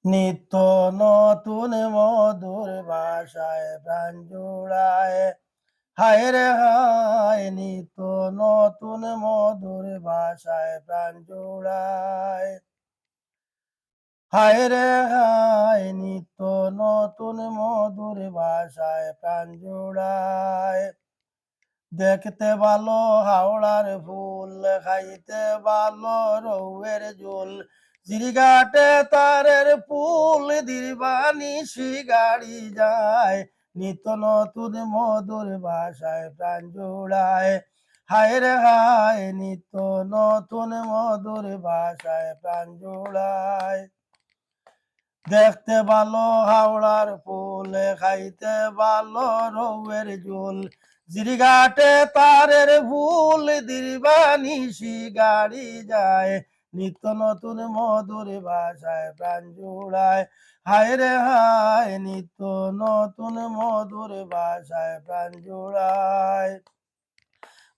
নিত্য নতুন মধুর ভাষায় প্রাণ জুড়ায়। হায় রে হায়, নিত্য নতুন মধুর ভাষায় প্রাণ জুড়ায়। হায় রে হায়, নিত্য নতুন মধুর ভাষায় প্রাণ জুড়ায়। দেখতে ভালো হাওড়ার ফুল, খাইতে ভালো রৌয়ের ঝোল, জিরিঘাটে তারের পুল, দিরবানিশি গাড়ি যায়, নিত্য নতুন মধুর ভাষায় প্রাণ জোড়ায়। হায় রে হায়, নিত্য নতুন মধুর ভাষায় প্রাণ জোড়ায়। দেখতে ভালো হাওড়ার ফুল, খাইতে ভালো রৌয়ের ঝোল, জিরিঘাটে তারের ভুল, দিরবানিশি গাড়ি যায়, নিত্য নতুন মধুর ভাষায় প্রাণ জুড়ায়। হায় রে হায়, নিত্য নতুন মধুর ভাষায় প্রাণ জুড়ায়।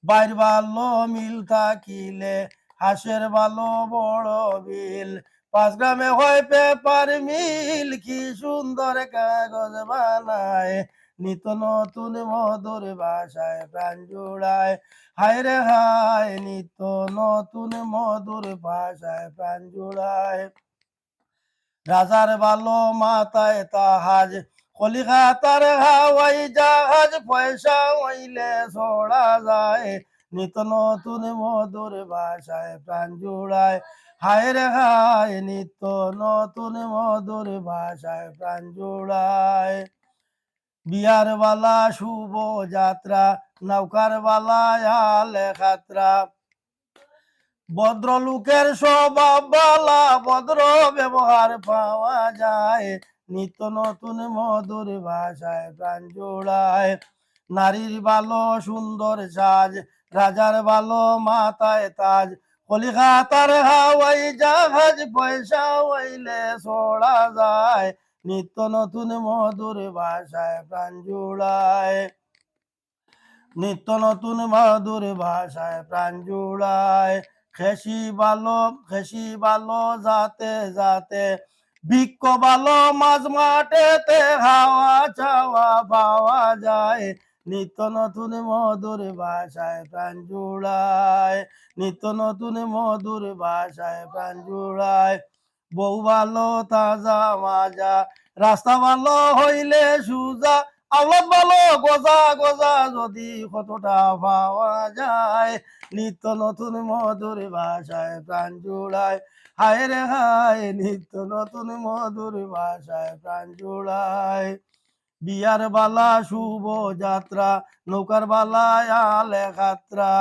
বাইর ভালো মিল থাকিলে, হাঁসের ভালো বড় বিল, 5 গ্রামে হয় পেপার মিল, কি সুন্দর কাগজ বানায়, নিত্য নতুন মধুর ভাষায় প্রাণ জোড়ায়। হায় রে হায়, নিত্য নতুন মধুর ভাষায় প্রাণ জোড়ায়। রাজার ভালো মাথায় তাহাজ, কলিকাতার হাওয়াই জাহাজ, পয়সা হইলে ছড়া যায়, নিত্য নতুন মধুর ভাষায় প্রাণ জোড়ায়। হায় রে হায়, নিত্য নতুন মধুর ভাষায় প্রাণ জোড়ায়। বিয়ার বালা শুভ যাত্রা, নৌকার বালা আলে খাতরা, ভদ্রলোকের স্বভাব বালা, ভদ্র ব্যবহার পাওয়া যায়, নিত্য নতুন মধুর ভাষায় প্রাণ জোড়ায়। নারীর ভালো সুন্দর সাজ, রাজার ভালো মাথায় তাজ, কলিকাতার হাওয়াই জাহাজ, পয়সা হইলে ছড়া যায়, নিত্য নতুন মধুর ভাষায় প্রাণ জোড়ায়। নিত্য নতুন মধুর ভাষায় প্রাণ জোড়ায়। খেসি ভালো যাতে যাতে, বৃক্ষ ভালো মাঝ মাঠেতে, হাওয়া চাওয়া পাওয়া যায়, নিত্য নতুন মধুর ভাষায় প্রাণ জোড়ায়। নিত্য নতুন মধুর ভাষায় প্রাণ জোড়ায়। বউ ভালো তাজা মাজা, রাস্তা ভালো হইলে সুজা, আওলাদ ভালো গজা গজা, যদি কতটা পাওয়া যায়, নিত্য নতুন মধুর ভাষায় প্রাণ জোড়ায়। হায় রে হায়, নিত্য নতুন মধুর ভাষায় প্রাণ জোড়ায়। বিয়ার বালা শুভ যাত্রা, নৌকার বালা আলে খাতরা,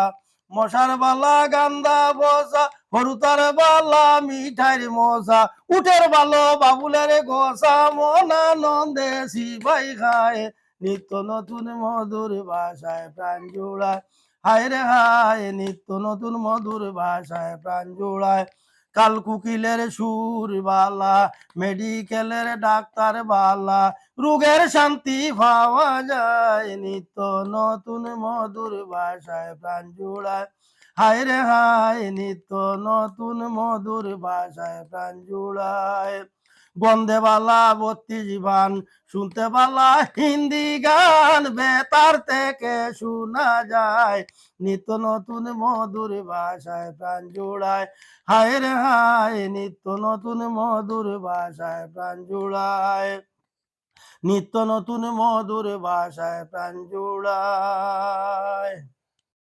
মশার বালা গান্দা বসা, হরুতার বালা মিঠাইর মশা, উটের ভালো বাবুলের গোসা, মনানন্দে সিপাই খায়, নিত্য নতুন মধুর ভাষায় প্রাণ জোড়ায়। হায় রে হায়, নিত্য নতুন মধুর ভাষায় প্রাণ জোড়ায়। কাল কুকিলের সুর বালা, মেডিকেলের ডাক্তার বালা, রোগের শান্তি পাওয়া যায়, নিত্য নতুন মধুর ভাষায় প্রাণ জোড়ায়। হায় রে হায়, নিত্য নতুন মধুর ভাষায় প্রাণ জোড়ায়। গন্ধে বালা 32 জীবান, শুনতে বালা হিন্দি গান, বেতার থেকে শোনা যায়, নিত্য নতুন মধুর ভাষায় প্রাণ জোড়ায়। হায় রে হায়, নিত্য নতুন মধুর ভাষায় প্রাণ জোড়ায়। নিত্য নতুন মধুর ভাষায় প্রাণ জোড়ায়।